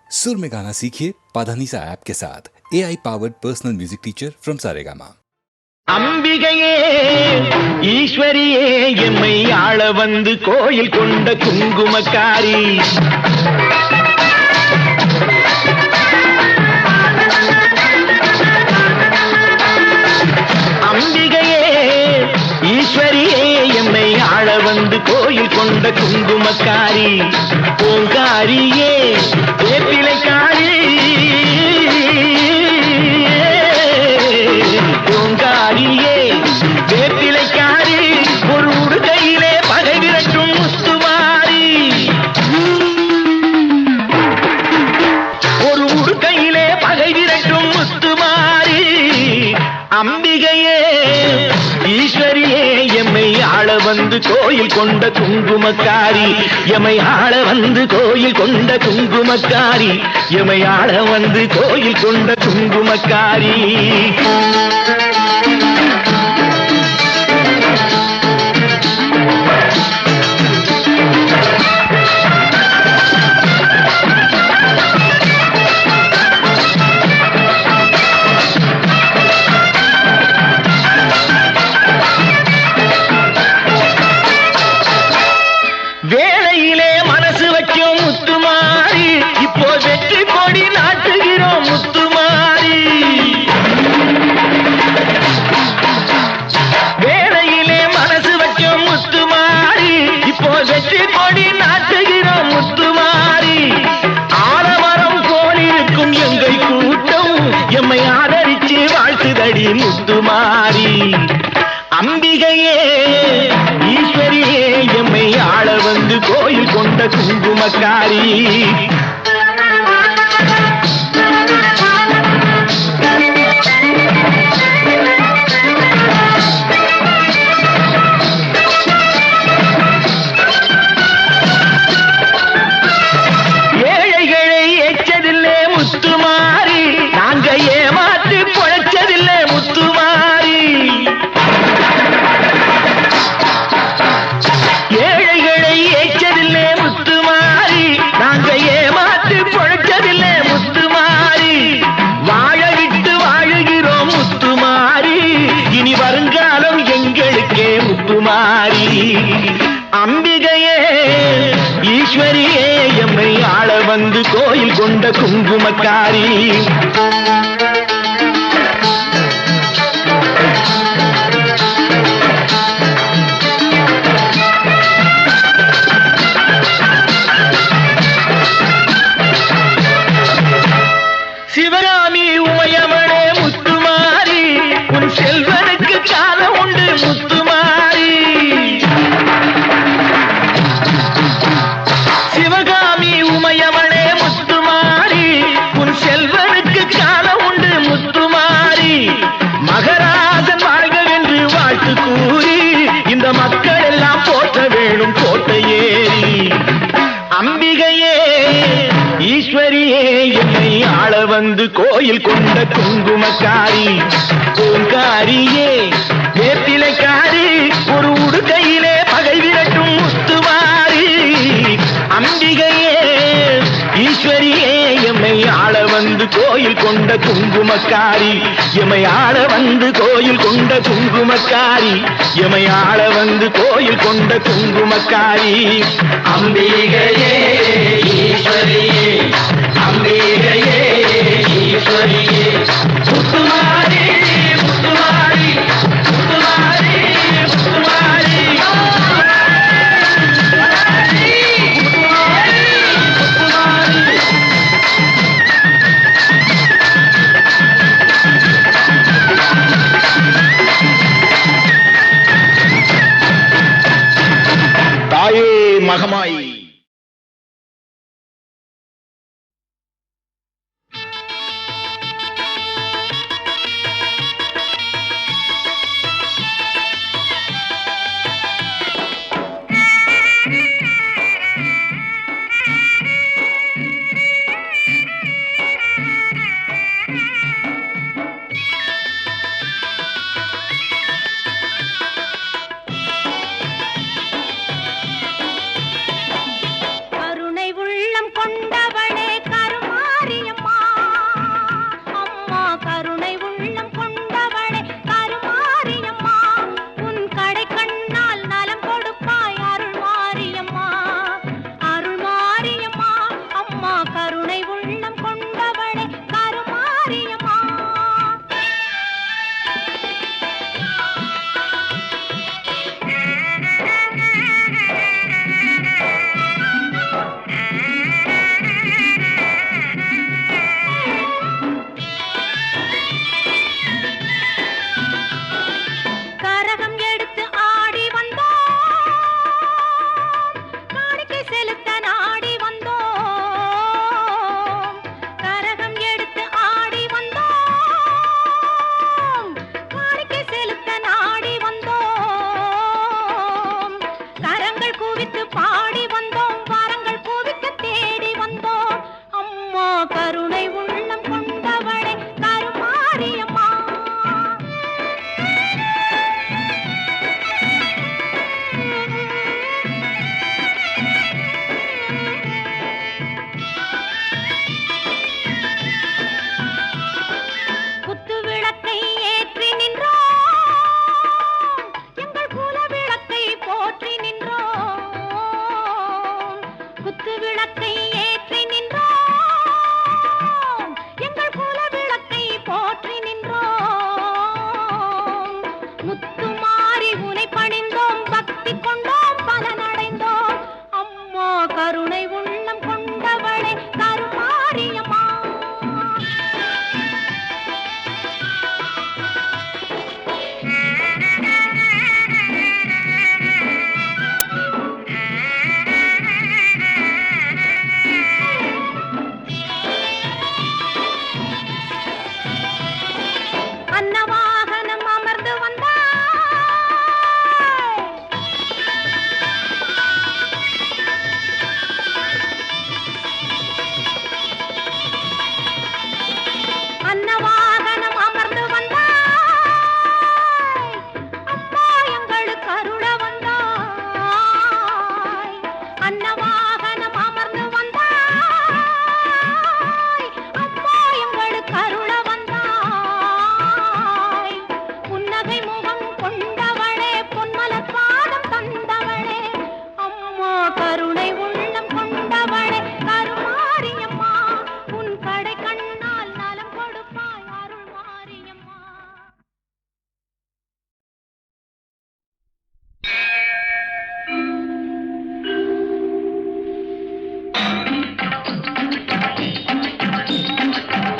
सुर में गाना सीखिए पाधानीसा ऐप के साथ AI powered personal music teacher from Saregama. அம்பிகையே ஈஸ்வரியே எம்மை ஆள வந்து கோயில் கொண்ட குங்குமக்காரி அம்பிகையே ஈஸ்வரியே எம்மை ஆள வந்து கோயில் கொண்ட குங்குமக்காரி பூங்காரியே வேப்பிலைக்காரி பூங்காரியே வேப்பிலைக்காரி ஒரு உடுக்கையிலே பகை விரட்டும் முத்துமாரி ஒரு உடுக்கையிலே பகை விரட்டும் முத்துமாரி அம்பிகையே ஈஸ்வரியே எம்மை ஆள வந்து கோயில் கொண்ட குங்குமக்காரி எம்மை ஆள வந்து கோயில் கொண்ட குங்குமக்காரி எம்மை ஆள வந்து கோயில் கொண்ட குங்குமக்காரி வேளையிலே மனசு வைக்கும் முத்துமாரி இப்போ வெற்றி கொடி நாட்டுகிறோம் முத்துமாரி வேளையிலே மனசு வைக்கும் முத்துமாரி இப்போ வெற்றி கொடி நாட்டுகிறோம் முத்துமாரி ஆலமரம் போல் இருக்கும் எங்கள் கூட்டம் எம்மை ஆதரிச்சு வாழ்த்துதடி முத்துமாரி அம்பிகையே ஈஸ்வரியே எம்மை ஆள வந்து கோயில் கொண்ட குங்குமக்காரி ஏழைகளை எச்சதில்லை முத்துமாரி நாங்க ஏமாற்றி பொழைச்சதில்லை முத்துமாரி ஏழைகளை ஏச்சதில்லை முத்துமாரி நாங்க ஏமாற்றி பொழைச்சதில்லை முத்துமாரி வாழ விட்டு வாழுகிறோம் முத்துமாரி இனி வருங்காலம் எங்களுக்கே முத்துமாரி அம்பிகையே ஈஸ்வரியே எம்மை ஆள வந்து கோயில் கொண்ட குங்குமக்காரி சிவகாமி உமையவளே முத்துமாரி உன் செல்வனுக்கு காலம் உண்டு முத்துமாரி சிவகாமி உமையவளே முத்துமாரி உன் செல்வனுக்கு காலம் உண்டு முத்துமாரி மகராஜன் வாழ்கவென்று வாழ்த்து கூறி இந்த மக்கள் எல்லாம் போற்ற வேணும் கோட்டையேறி அம்பிகையே ஈஸ்வரியே எம்மை ஆள வந்து கோயில் கொண்ட குங்குமக்காரி பூங்காரியே வேப்பிலைக்காரி ஒரு உடுக்கையிலே பகை விரட்டும் முத்துமாரி அம்பிகையே ஈஸ்வரியே எம்மை ஆள வந்து கோயில் கொண்ட குங்குமக்காரி எம்மை ஆள வந்து கோயில் கொண்ட குங்குமக்காரி எம்மை ஆள வந்து கோயில் கொண்ட குங்குமக்காரி அம்பிகையே ஈஸ்வரியே அம்பிகையே ஈஸ்வரியே முத்துமாரி முத்துமாரி முத்துமாரி முத்துமாரி தாயே மகமாய்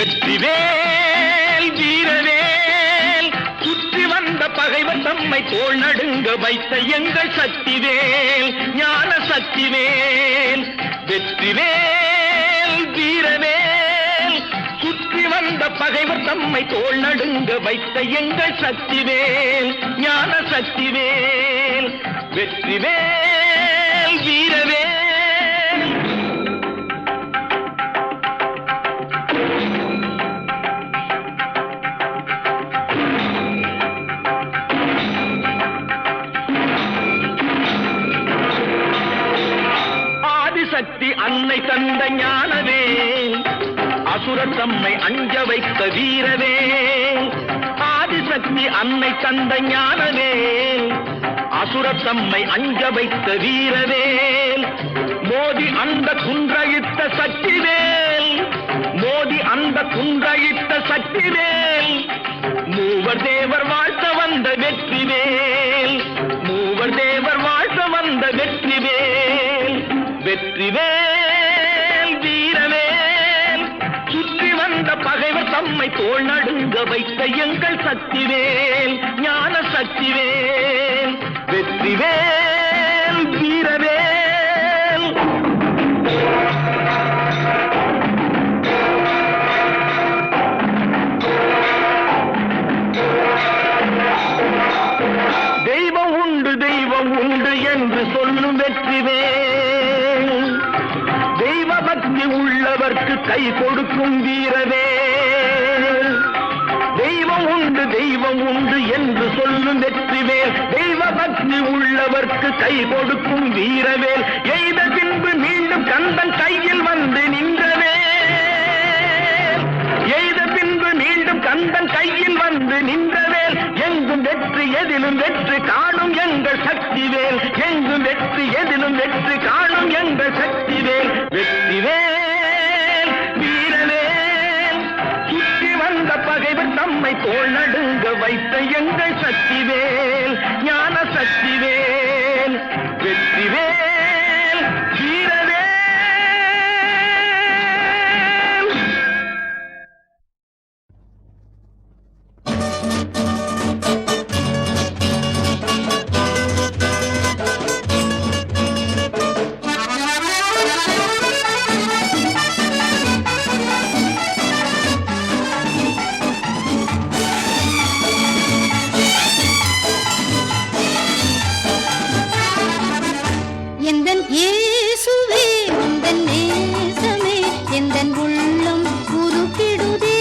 வெற்றிவேல் வீரவேல் சுற்றி வந்த பகைவர் தம்மை தோள் நடுங்க வைத்த எங்கள் சக்திவேல் ஞான சக்திவேல் வெற்றிவேல் வீரவேல் சுற்றி வந்த பகைவர் தம்மை தோள் நடுங்க வைத்த எங்கள் சக்திவேல் ஞான சக்திவேல் வெற்றிவேல் வீரவேல். ஆதிசக்தி அன்னை தந்த ஞானவேல் அசுரர் தம்மை அஞ்ச வைத்த வீரவேல் ஆதிசக்தி அன்னை தந்த ஞானவேல் அசுரர் தம்மை அஞ்ச வைத்த வீரவேல் மோதி அந்த குன்றழித்த சக்திவேல் மோதி அந்த குன்றழித்த சக்திவேல் மூவர் தேவர் வாழ்த்த வந்த வெற்றிவேல் மூவர் தேவர் வாழ்த்த வந்த வெற்றிவேல் வெற்றிவேல் வீரவேல் சுற்றி வந்த பகைவர் தம்மை தோள் நடுங்க வைத்த எங்கள் சக்திவேல் ஞான சக்திவேல் வெற்றிவேல் வீரவேல். தெய்வம் உண்டு தெய்வம் உண்டு என்று சொல்லும் வெற்றிவேல் தெய்வ பக்தி உள்ளவர்க்கு கை கொடுக்கும் வீரவேல் தெய்வம் உண்டு என்று சொல்லும் வெற்றிவேல் தெய்வ பக்தி உள்ளவர்க்கு கை கொடுக்கும் வீரவேல் எய்த பின்பு மீண்டும் கந்தன் கையில் வந்து நின்றவேல் எய்த பின்பு மீண்டும் கந்தன் கையில் வந்து நின்றவேல் எங்கும் வெற்றி எதிலும் வெற்றி காணும் எங்கள் சக்திவேல் எங்கும் வெற்றி எதிலும் வெற்றி காணும் எங்கள் சக்திவேல் வெற்றிவேல் வீரவேல் சுற்றி வந்த பகைவர் தம்மை தோள் நடுங்க வைத்த எங்கள் சக்திவேல் ஞான சக்திவேல் வெற்றிவேல் வீரவேல். எந்தன் இயேசுவே உந்தன் நேசமே எந்தன் உள்ளம் உருக்கிடுதே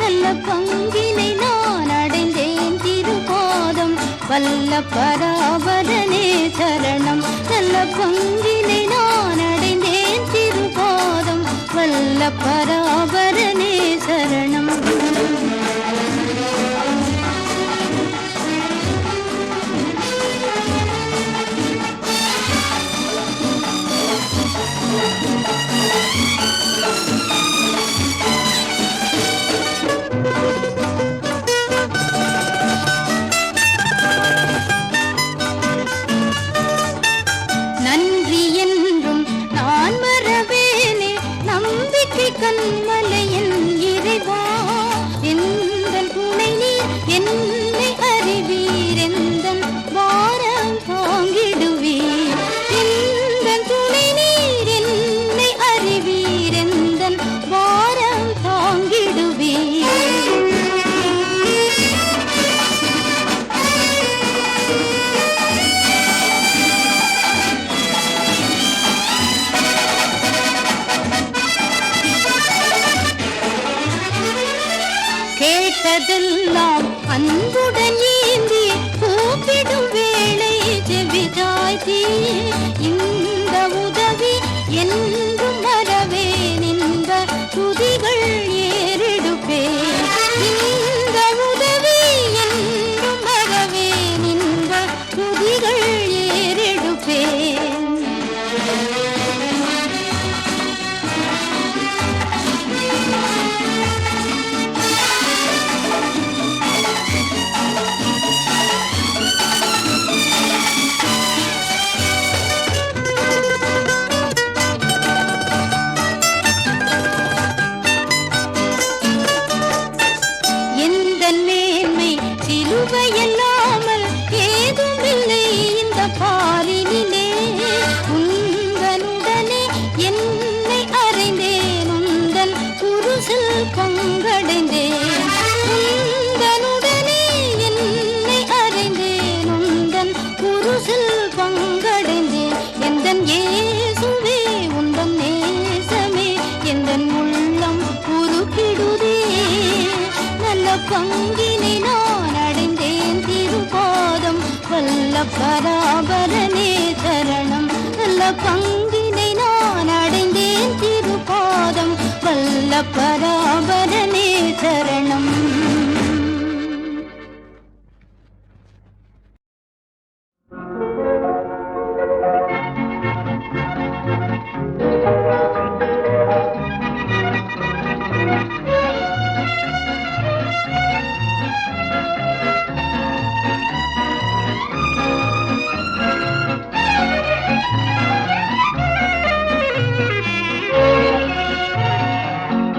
நல்ல பங்கினை நான் அடைந்தேன் திருபாதம் வல்ல பராபரனே சரணம் நல்ல பங்கினை நான் அடைந்தேன் திருபாதம் வல்ல பராபரனே சரணம். நன்றி என்றும் நான் மறவேனே நம்பிக்கை கண்மலையின் இறைவா எந்தன் துணை நீர் என்னை அறிவீர் எந்தன் வாரம் தாங்கிடுவீர் எந்தன் துணை நீர் என்னை அறிவீர் எந்தன் வாரம் தாங்கிடுவீர். கேட்டதெல்லாம் அன்புடன் ஏந்தி கூப்பிடும் வேளை ஜெபிதாய்தி இந்த உதவி என்றும் மறவேன் இந்த துதிகள் ஏறெடுப்பேன் இந்த உதவி என்றும் மறவேன் இந்த துதிகள் ஏறெடுப்பேன். பங்கினை நான் அடைந்தேன் திருப்பாதம் வல்ல பராபரனே சரணம் நல்ல பங்கினை நான் அடைந்தேன் திருப்பாதம் வல்ல பராபரனே சரணம்.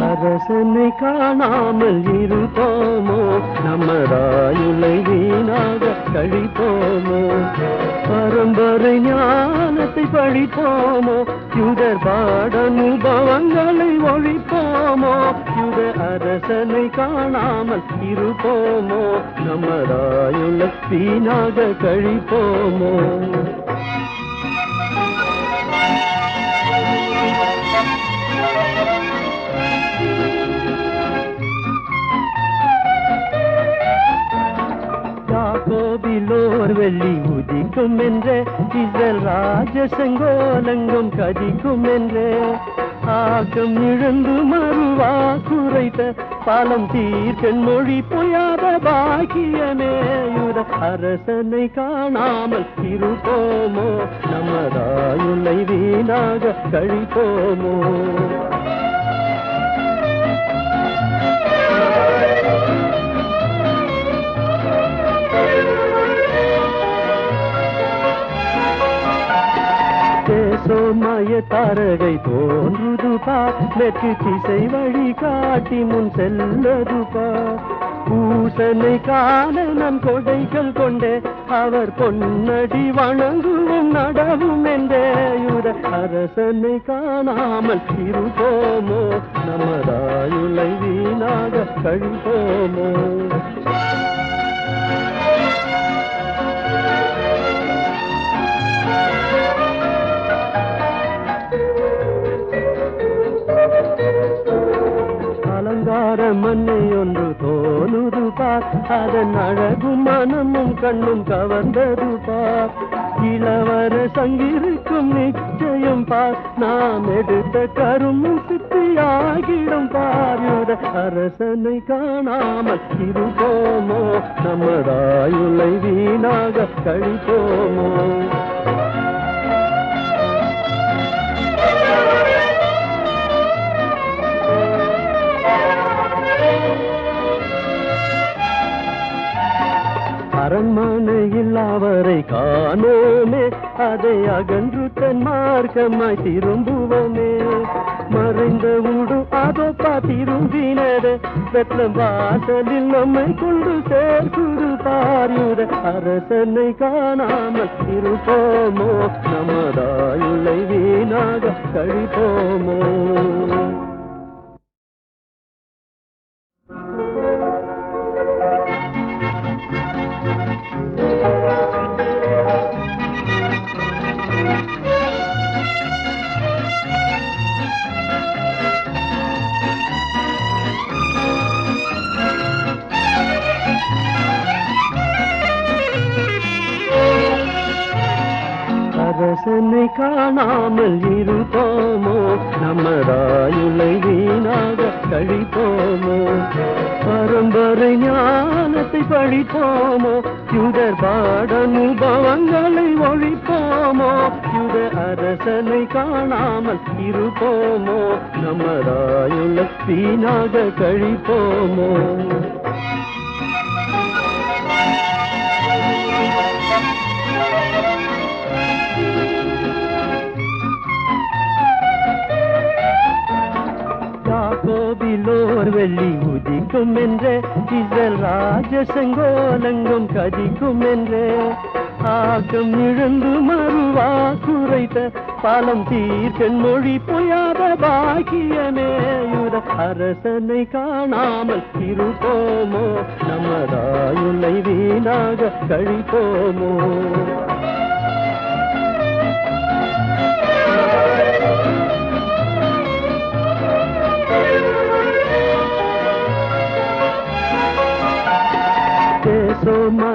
அரசனை காணாமல் இருப்போமோ நமதாயுளை வீணாக கழிப்போமோ பரம்பரை ஞானத்தை படிப்போமோ யுதர் பாட அனுபவங்களை ஒழிப்போமோ யுத அரசனை காணாமல் இருப்போமோ நமதாயுளை வீணாக கழிப்போமோ. யாக்கோபிலோர் வெள்ளி உதிக்கும் என்றே இஸ்ரேல் ராஜசங்கோலங்கும் கதிக்கும் என்றே ஆக்கம் இழந்து மறுவா குறைத்த பாலம் தீர்க்கன் மொழி பொய்யாத பாக்கியமே யுத அரசனை காணாமல் இருப்போமோ நமதாயுளை வீணாக கழிப்போமோ. சோமய தாரகை தோன்றுது பார் மேற்கு திசை வழி காட்டி முன் செல்லது பார் பூசனை காண நம் கொடைகள் கொண்டே அவர் பொன்னடி வணங்குவும் நடவும் என்றே யுத அரசனை காணாமல் இருப்போமோ நமதாயுளை வீணாக கழிப்போமோ. அலங்கார மண்ணை ஒன்று தோணுது பார் அதன் அழகும் மனமும் கண்ணும் கவர்ந்தது பார் இளவர சங்கிருக்கும் நிச்சயம் பார் நாம் எடுத்த கருமும் சித்தியாகிடும் பார் யுத அரசனை காணாமல் இருப்போமோ நமதாயுளை வீணாக கழிப்போமோ. அரண்மனையில் அவரை காணோமே அதை அகன்று தன் மார்க்கமாய் திரும்புவோமே மறைந்த உடு அதோப்பா திரும்பினது வெத்தம் வாசலில் நம்மை கொண்டு சேர்க்குது பாரியுத அரசனை காணாமல் இருப்போமோ நமதாயுளை வீணாக கழிப்போமோ. அரசனை காணாமல் இருப்போமோ நமதாயுளை வீணாக கழிப்போமோ பரம்பரை ஞானத்தை படிப்போமோ யுதர் பாட அனுபவங்களை ஒழிப்போமோ யுத அரசனை காணாமல் இருப்போமோ நமதாயுளை வீணாக கழிப்போமோ. யாக்கோபிலோர் வெள்ளி உதிக்கும் என்றே இஸ்ரேல் ராஜசங்கோலங்கும் கதிக்கும் என்றே ஆக்கம் இழந்து மறுவா குறைத்த பாலம் தீர்க்கன் மொழி பொய்யாத பாக்கியமே யுத அரசனை காணாமல் இருப்போமோ நமதாயுளை வீணாக கழிப்போமோ.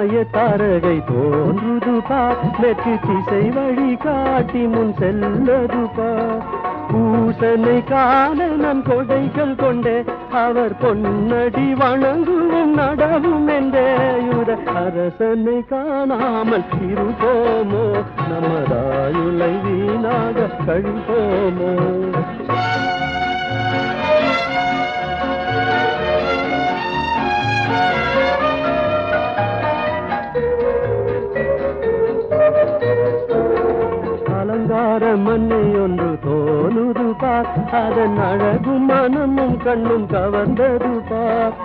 மாய தாரகை தோன்றுது பார், மேற்கு திசை வழி காட்டி முன் செல்லது பார். பூசனை காண நான் கொடைகள் கொண்டே, அவர் பொன்னடி வணங்குவும் நடவும் என்றே. யுத அரசனை காணாமல் இருப்போமோ, நமதாயுளை வீணாக கழிப்போமோ. அலங்கார மண்ணை ஒன்று தோணுது பார், அதன் அழகும் மனமும் கண்ணும் கவர்ந்தது பார்.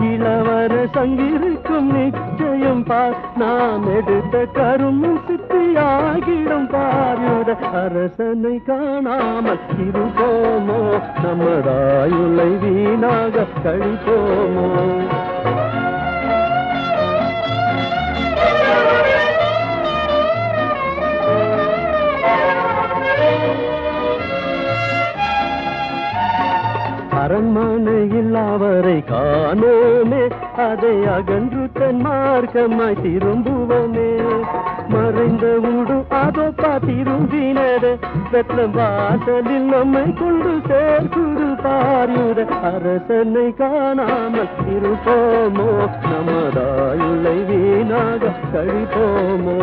இளவர சங்கிருக்கும் நிச்சயம் பார், நாம் எடுத்த கருமும் சித்தியாகிடும் பார். யுத அரசனை காணாமல் இருப்போமோ, நமதாயுளை வீணாக கழிப்போமோ. அரண்மனையில் அவரை காணோமே, அதை அகன்று தன் மார்க்கமாய் திரும்புவோமே. மறைந்த ஊடு அதோப்பா திரும்பினது, வெத்தம் வாசலில் நம்மை கொண்டு சேர்க்குது பார். யுத அரசனை காணாமல் இருப்போமோ, நமதாயுளை வீணாக கழிப்போமோ.